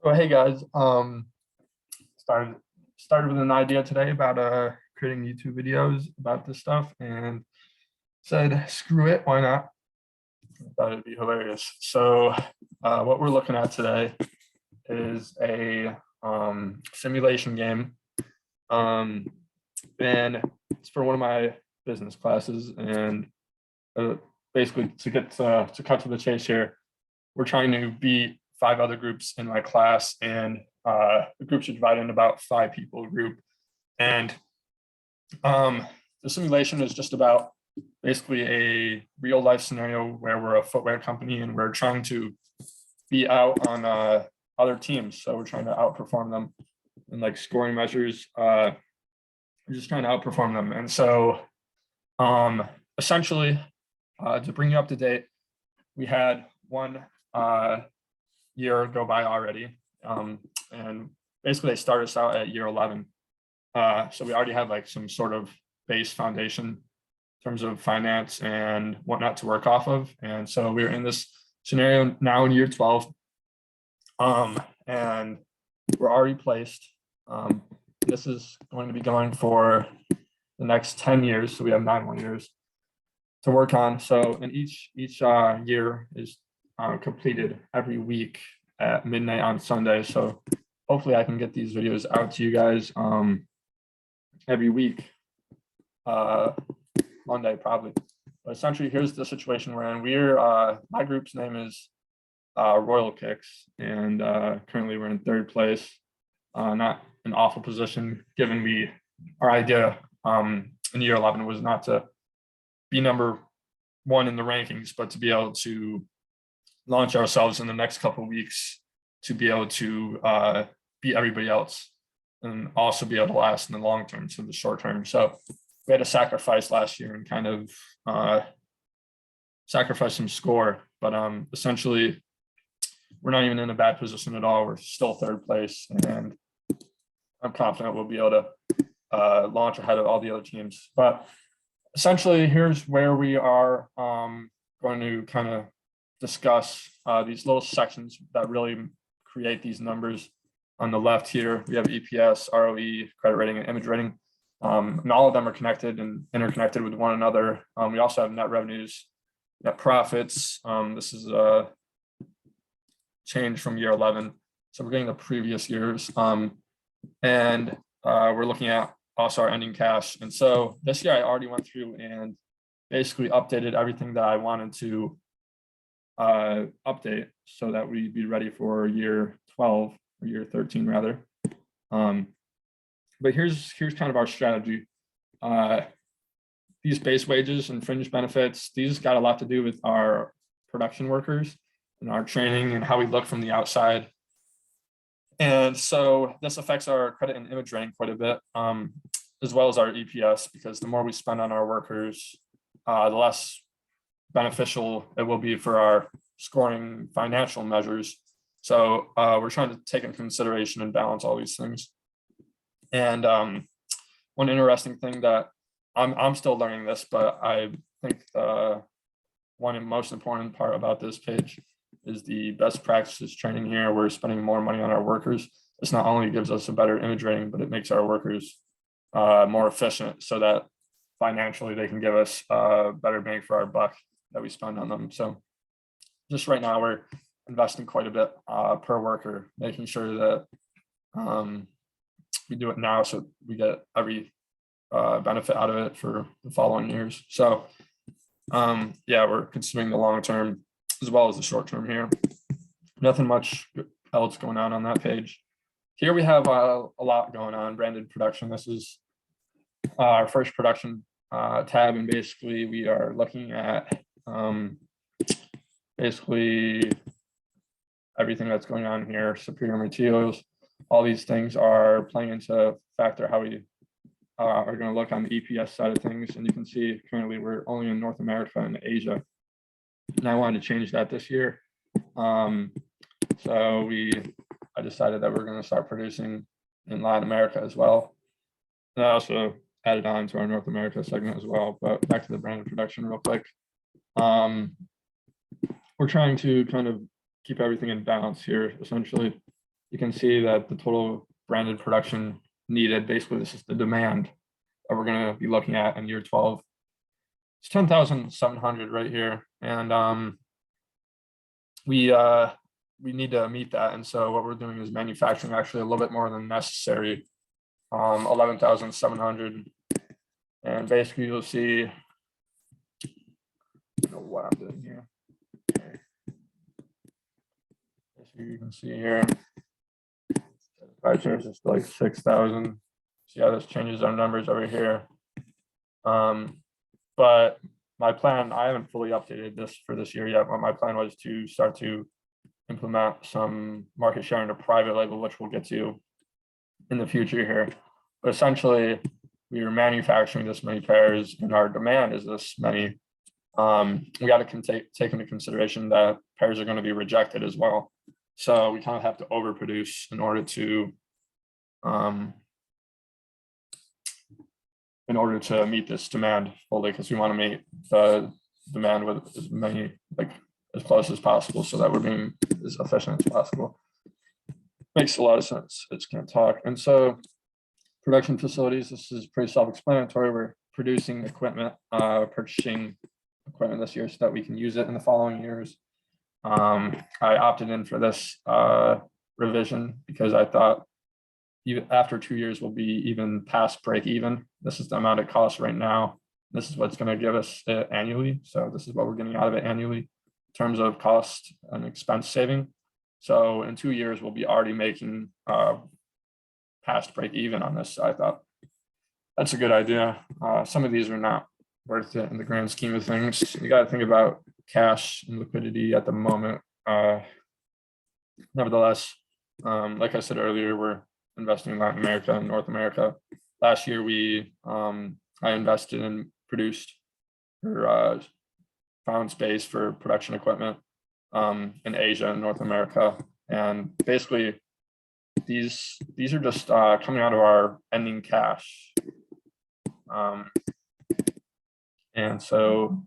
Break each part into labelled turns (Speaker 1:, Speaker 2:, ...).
Speaker 1: So hey guys, started started with an idea today about creating YouTube videos about this stuff, and said screw it, why not? I thought it'd be hilarious. So what we're looking at today is a simulation game, um, and it's for one of my business classes. And uh, basically, to cut to the chase here, we're trying to beat five other groups in my class, and the groups are divided into about 5 people a group. And the simulation is just about basically a real life scenario where we're a footwear company and we're trying to be out on other teams. So we're trying to outperform them in like scoring measures. We're just trying to outperform them. And so essentially, to bring you up to date, we had one year go by already. And basically they started us out at year 11. So we already had like some sort of base foundation in terms of finance and whatnot to work off of. And so we're in this scenario now in year 12. And we're already placed. This is going to be going for the next 10 years. So we have 9 more years to work on. So in each year is completed every week at midnight on Sunday. So hopefully I can get these videos out to you guys every week, Monday probably. But essentially, here's the situation we're in. My group's name is Royal Kicks, and currently we're in 3rd place. Not an awful position, given our idea in year 11 was not to be number 1 in the rankings, but to be able to launch ourselves in the next couple of weeks to be able to beat everybody else and also be able to last in the long term, so the short term. So we had to sacrifice last year and kind of sacrifice some score, but essentially we're not even in a bad position at all. We're still 3rd place, and I'm confident we'll be able to launch ahead of all the other teams. But essentially, here's where we are going to kind of discuss these little sections that really create these numbers. On the left here, we have EPS, ROE, credit rating, and image rating. And all of them are connected and interconnected with one another. We also have net revenues, net profits. This is a change from year 11. So we're getting the previous years. And we're looking at also our ending cash. And so this year I already went through and basically updated everything that I wanted to update so that we'd be ready for year 12 or year 13 rather. But here's kind of our strategy. These base wages and fringe benefits, these got a lot to do with our production workers and our training and how we look from the outside. And so this affects our credit and image rating quite a bit, as well as our EPS, because the more we spend on our workers, the less beneficial it will be for our scoring financial measures. So we're trying to take into consideration and balance all these things. And one interesting thing that I'm still learning this, but I think one most important part about this page is the best practices training here. We're spending more money on our workers. This not only gives us a better image rating, but it makes our workers more efficient so that financially they can give us better bang for our buck that we spend on them. So just right now we're investing quite a bit per worker, making sure that we do it now so we get every benefit out of it for the following years. So yeah, we're considering the long term as well as the short term here. Nothing much else going on that page. Here we have a lot going on. Branded production. This is our first production tab, and basically we are looking at basically everything that's going on here. Superior materials. All these things are playing into factor how we are going to look on the EPS side of things. And you can see currently we're only in North America and Asia. And I wanted to change that this year. So I decided that we're going to start producing in Latin America as well. And I also added on to our North America segment as well. But back to the branded production real quick. We're trying to kind of keep everything in balance here, essentially. you can see that the total branded production needed, basically this is the demand that we're going to be looking at in year 12. It's 10,700 right here. And we need to meet that. And so what we're doing is manufacturing actually a little bit more than necessary, 11,700. And basically you'll see, I don't know what I'm doing here. Okay. So you can see here, if I change this to like 6,000, see how this changes our numbers over here. But my plan, I haven't fully updated this for this year yet, but my plan was to start to implement some market share into private label, which we'll get to in the future here. But essentially, we are manufacturing this many pairs and our demand is this many. We got to take into consideration that pairs are going to be rejected as well. So we kind of have to overproduce in order to meet this demand fully, because we want to meet the demand with as many, like as close as possible, so that we're being as efficient as possible. Makes a lot of sense. I just can't talk. And so production facilities, this is pretty self-explanatory. We're producing equipment, purchasing equipment this year so that we can use it in the following years. I opted in for this revision because I thought even after 2 years we'll be even past break even. This is the amount it costs right now. This is what's going to give us it annually. So this is what we're getting out of it annually in terms of cost and expense saving. So in 2 years we'll be already making past break even on this. So I thought that's a good idea. Some of these are not worth it in the grand scheme of things. You got to think about cash and liquidity at the moment. Nevertheless, like I said earlier, we're investing in Latin America and North America. Last year, I invested and produced or found space for production equipment in Asia and North America. And basically, these are just coming out of our ending cash. And so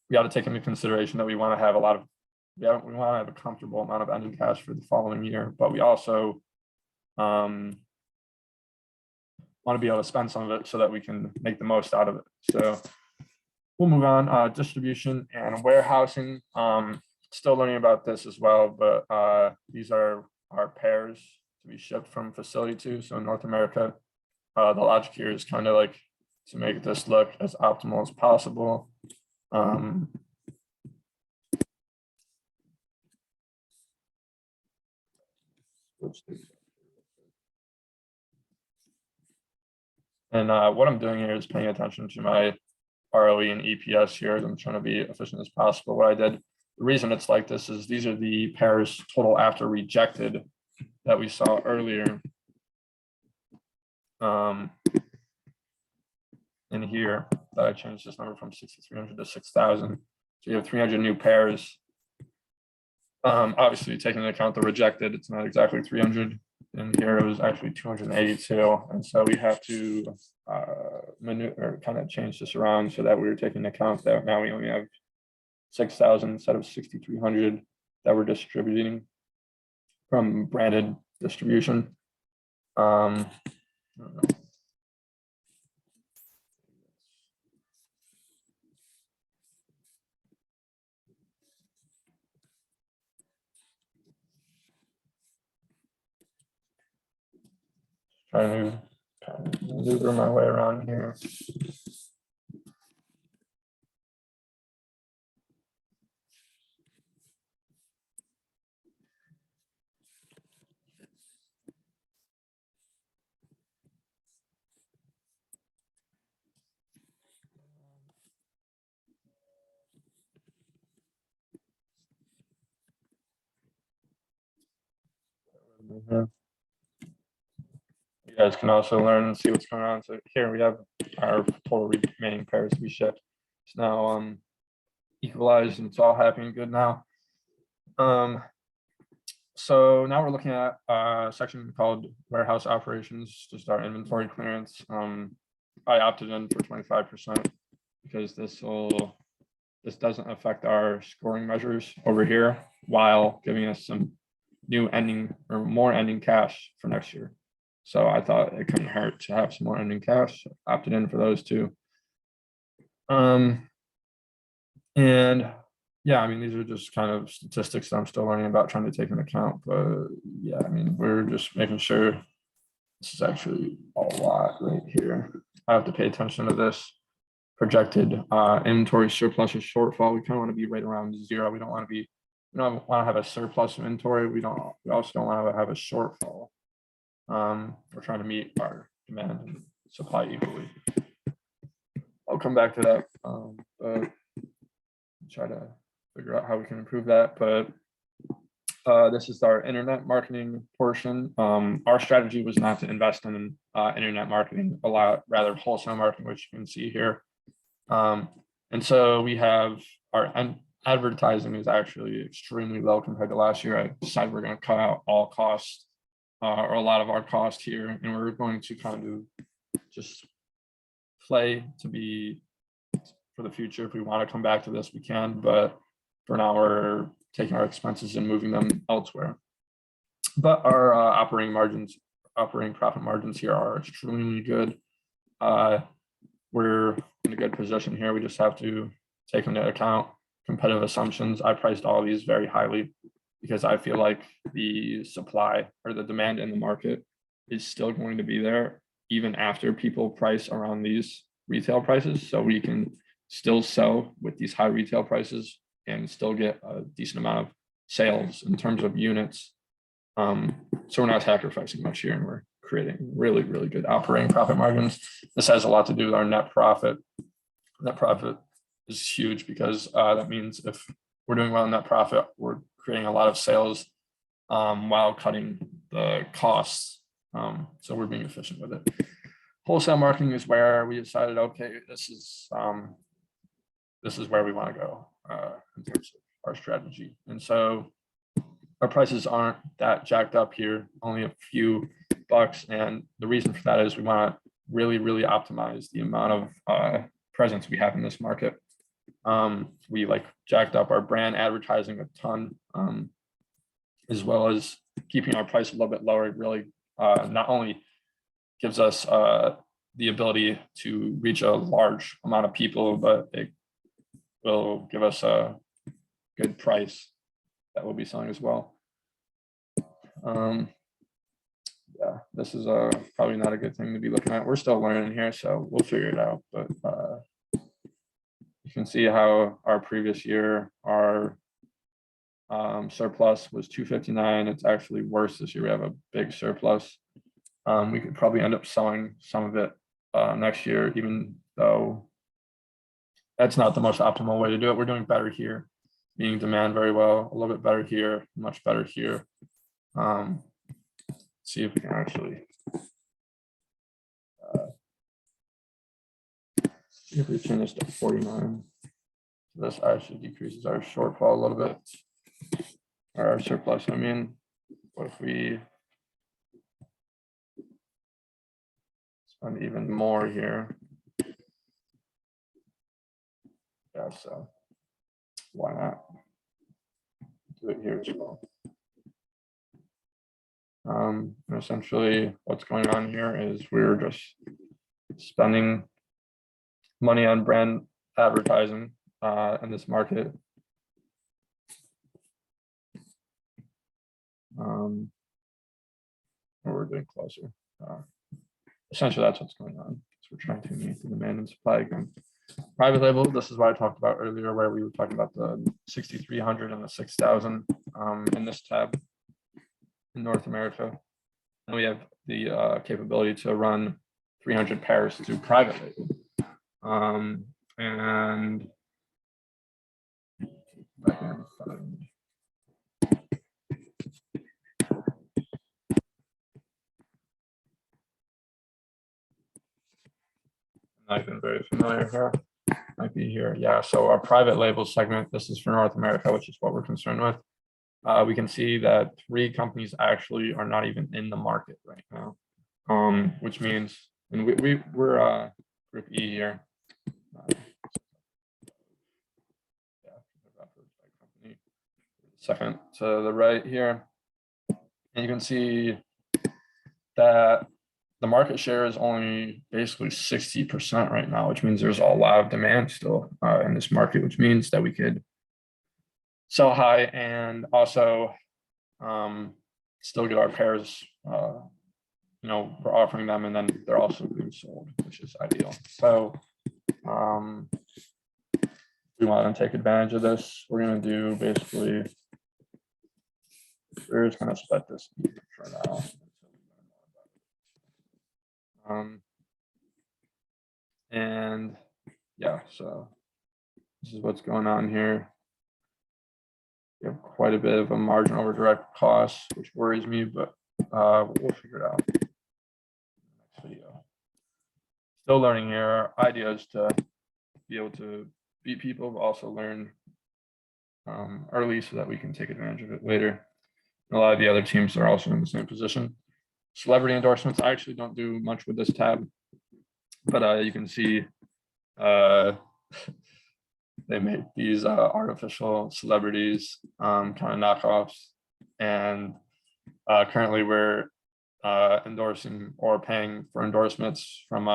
Speaker 1: we got to take into consideration that we want to have a comfortable amount of ending cash for the following year, but we also want to be able to spend some of it so that we can make the most out of it. So we'll move on. Distribution and warehousing. Still learning about this as well, but these are our pairs to be shipped from facility to. So in North America, the logic here is kind of like to make this look as optimal as possible. And what I'm doing here is paying attention to my ROE and EPS here. I'm trying to be efficient as possible. What I did, the reason it's like this is these are the pairs total after rejected that we saw earlier. In here that I changed this number from 6,300 to 6,000. So you have 300 new pairs. Obviously taking into account the rejected, it's not exactly 300. In here it was actually 282. And so we have to kind of change this around so that we were taking into account that now we only have 6,000 instead of 6,300 that we're distributing from branded distribution. I don't know. Trying to kind of maneuver my way around here. You guys can also learn and see what's going on. So here we have our total remaining pairs to be shipped. It's now equalized and it's all happy and good now. So now we're looking at a section called warehouse operations, just our inventory clearance. I opted in for 25% because this doesn't affect our scoring measures over here while giving us some new ending or more ending cash for next year. So I thought it couldn't hurt to have some more ending cash, opted in for those two. And yeah, I mean, these are just kind of statistics that I'm still learning about, trying to take into account. But yeah, I mean, we're just making sure this is actually a lot right here. I have to pay attention to this projected inventory surplus or shortfall. We kind of want to be right around zero. We don't want to be, we don't want to have a surplus of inventory. We also don't want to have a shortfall. We're trying to meet our demand and supply equally. I'll come back to that, but try to figure out how we can improve that. But this is our internet marketing portion. Our strategy was not to invest in internet marketing, a lot rather wholesale marketing, which you can see here. And so we have our advertising is actually extremely low compared to last year. I decided we're going to cut out all costs or a lot of our cost here, and we're going to kind of just play to be for the future. If we want to come back to this, we can, but for now we're taking our expenses and moving them elsewhere. But our operating profit margins here are extremely good. We're in a good position here. We just have to take into account competitive assumptions. I priced all of these very highly because I feel like the supply or the demand in the market is still going to be there even after people price around these retail prices. So we can still sell with these high retail prices and still get a decent amount of sales in terms of units. So we're not sacrificing much here, and we're creating really, really good operating profit margins. This has a lot to do with our net profit. Net profit is huge because that means if we're doing well in net profit, we're creating a lot of sales while cutting the costs. So we're being efficient with it. Wholesale marketing is where we decided, okay, this is where we want to go in terms of our strategy. And so our prices aren't that jacked up here, only a few bucks. And the reason for that is we want to really, really optimize the amount of presence we have in this market. We jacked up our brand advertising a ton, as well as keeping our price a little bit lower. It really not only gives us the ability to reach a large amount of people, but it will give us a good price that we'll be selling as well. Yeah, this is probably not a good thing to be looking at. We're still learning here, so we'll figure it out. But you can see how our previous year, our surplus was 259. It's actually worse this year. We have a big surplus. We could probably end up selling some of it next year, even though that's not the most optimal way to do it. We're doing better here, meeting demand very well, a little bit better here, much better here. See if we can actually see if we turn this to 49. This actually decreases our shortfall a little bit, or our surplus. I mean, what if we spend even more here? Yeah, so why not do it here as well? Essentially what's going on here is we're just spending money on brand advertising in this market. We're doing closer. Essentially that's what's going on. So we're trying to meet the demand and supply again. Private label, this is what I talked about earlier, where we were talking about the 6,300 and the 6,000 in this tab in North America. And we have the capability to run 300 pairs through private label. And I can find, I've been very familiar here. Might be here. Yeah. So our private label segment, this is for North America, which is what we're concerned with. We can see that 3 companies actually are not even in the market right now, which means, and we're group E here. Second to the right here. And you can see that the market share is only basically 60% right now, which means there's a lot of demand still in this market, which means that we could sell high and also still get our pairs. We're offering them and then they're also being sold, which is ideal. So we want to take advantage of this. We're going to do basically, we're just going to split this for now. And yeah, so this is what's going on here. We have quite a bit of a margin over direct costs, which worries me, but we'll figure it out in the next video. Still learning here. Our idea is to be able to beat people, but also learn early so that we can take advantage of it later. And a lot of the other teams are also in the same position. Celebrity endorsements, I actually don't do much with this tab, but you can see they make these artificial celebrities, kind of knockoffs. And currently we're endorsing or paying for endorsements from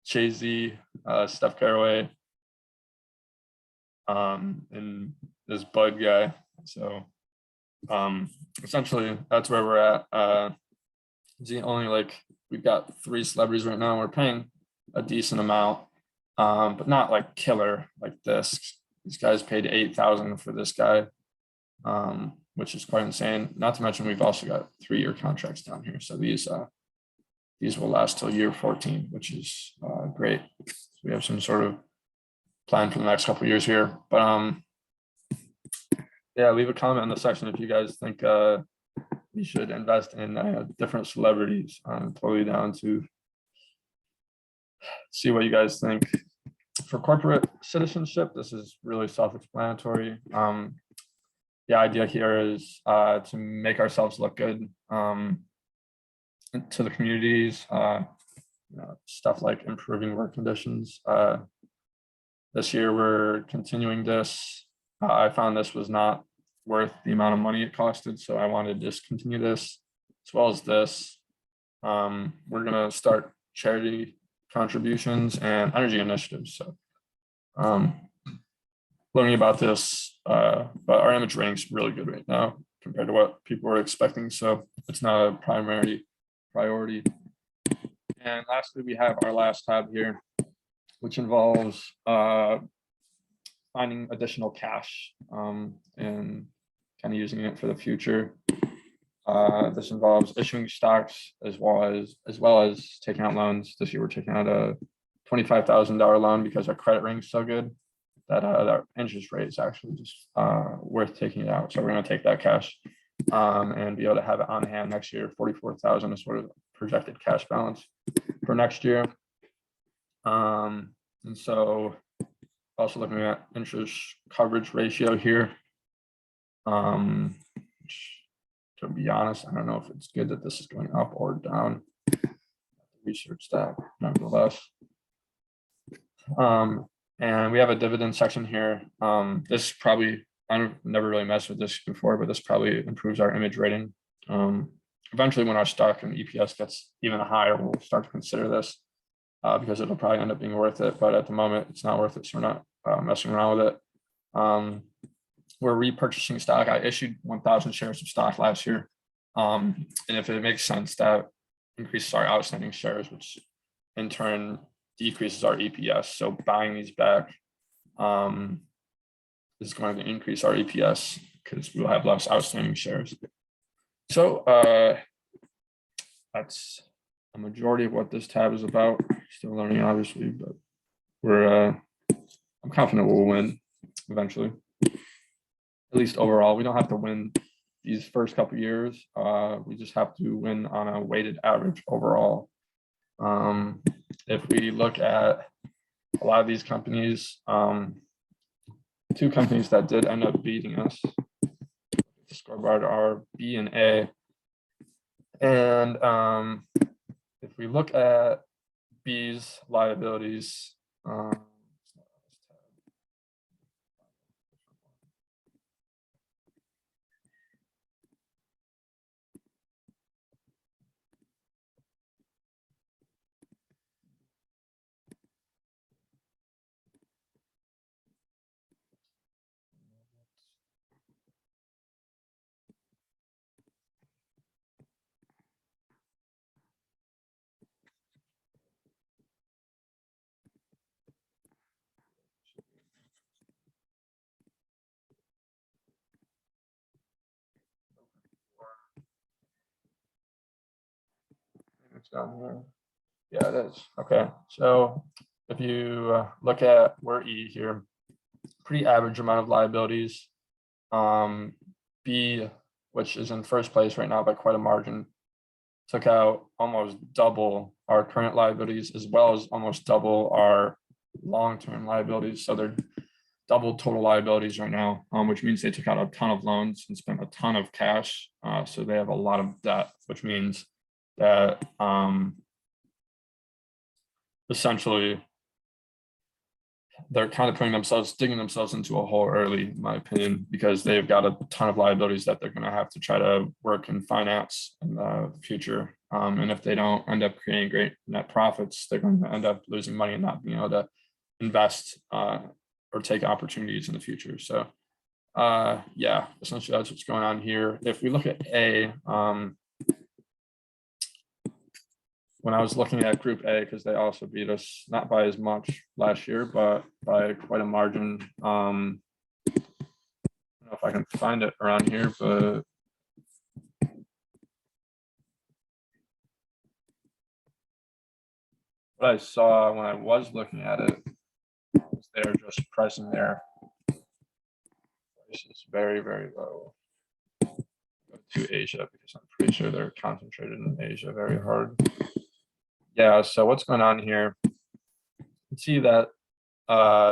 Speaker 1: Jay-Z, Steph Caraway, and this Bud guy. So essentially that's where we're at. We've got 3 celebrities right now. We're paying a decent amount, but not like killer like this. These guys paid 8,000 for this guy, which is quite insane. Not to mention we've also got 3-year contracts down here. So these will last till year 14, which is great. So we have some sort of plan for the next couple of years here. But yeah, leave a comment in the section if you guys think we should invest in different celebrities. I'm totally down to see what you guys think. For corporate citizenship, this is really self-explanatory. The idea here is to make ourselves look good to the communities, stuff like improving work conditions. This year, we're continuing this. I found this was not worth the amount of money it costed, so I wanted to just continue this as well as this. We're going to start charity contributions and energy initiatives. So learning about this, but our image rating is really good right now compared to what people were expecting. So it's not a primary priority. And lastly, we have our last tab here, which involves finding additional cash and kind of using it for the future. This involves issuing stocks as well as taking out loans. This year we're taking out a $25,000 loan because our credit rating is so good that our interest rate is actually just worth taking it out. So we're going to take that cash and be able to have it on hand next year. 44,000 is sort of projected cash balance for next year. And so also looking at interest coverage ratio here. To be honest, I don't know if it's good that this is going up or down. Research that nevertheless. And we have a dividend section here. This probably, I've never really messed with this before, but this probably improves our image rating. Eventually when our stock and EPS gets even higher, we'll start to consider this because it'll probably end up being worth it. But at the moment, it's not worth it, so we're not messing around with it. We're repurchasing stock. I issued 1,000 shares of stock last year. And if it makes sense, that increases our outstanding shares, which in turn decreases our EPS. So buying these back is going to increase our EPS because we'll have less outstanding shares. So that's a majority of what this tab is about. Still learning, obviously, but I'm confident we'll win eventually. At least overall, we don't have to win these first couple of years. We just have to win on a weighted average overall. If we look at a lot of these companies, 2 companies that did end up beating us, the scoreboard are B and A. And if we look at B's liabilities, it's down here. Yeah, it is. Okay, so if you look at where E here, pretty average amount of liabilities. B, which is in first place right now by quite a margin, took out almost double our current liabilities as well as almost double our long-term liabilities. So they're double total liabilities right now, which means they took out a ton of loans and spent a ton of cash. So they have a lot of debt, which means that essentially they're kind of digging themselves into a hole early, in my opinion, because they've got a ton of liabilities that they're going to have to try to work and finance in the future. And if they don't end up creating great net profits, they're going to end up losing money and not being able to invest or take opportunities in the future. So yeah, essentially that's what's going on here. If we look at A, when I was looking at Group A, because they also beat us, not by as much last year, but by quite a margin. I don't know if I can find it around here, but what I saw when I was looking at it was they're just pricing their prices very, very low. Go to Asia, because I'm pretty sure they're concentrated in Asia very hard. Yeah, so what's going on here? You can see that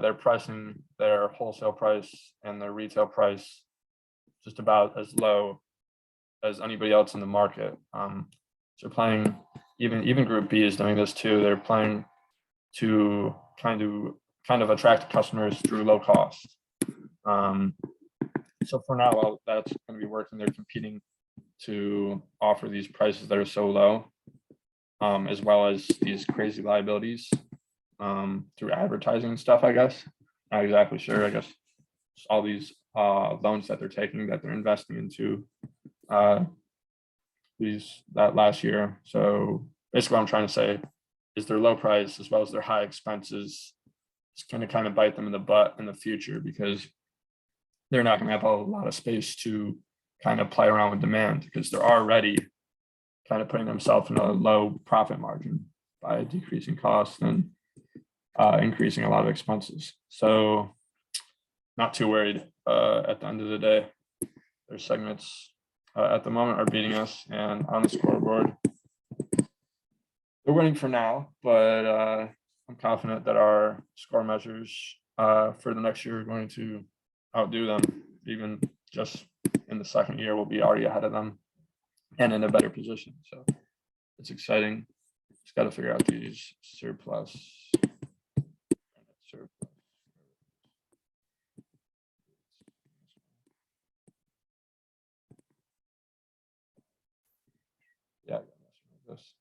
Speaker 1: they're pricing their wholesale price and their retail price just about as low as anybody else in the market. So playing, even Group B is doing this too. They're playing to kind of attract customers through low cost. So for now, that's going to be working. They're competing to offer these prices that are so low, as well as these crazy liabilities through advertising and stuff, I guess. Not exactly sure. I guess all these loans that they're taking, that they're investing into that last year. So basically what I'm trying to say is their low price as well as their high expenses is going to kind of bite them in the butt in the future, because they're not going to have a lot of space to kind of play around with demand, because they're already kind of putting themselves in a low profit margin by decreasing costs and increasing a lot of expenses. So not too worried at the end of the day. Their segments at the moment are beating us, and on the scoreboard, they're winning for now, but I'm confident that our score measures for the next year are going to outdo them. Even just in the second year, we'll be already ahead of them and in a better position. So it's exciting. Just got to figure out these surplus. Yeah, this.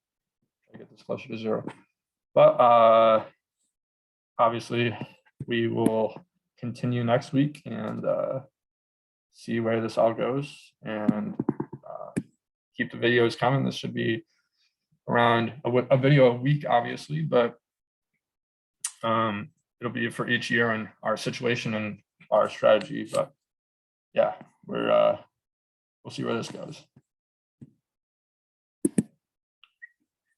Speaker 1: Try to get this closer to 0. But obviously, we will continue next week and see where this all goes, and keep the videos coming. This should be around a video a week, obviously, but it'll be for each year and our situation and our strategy. But yeah, we'll see where this goes.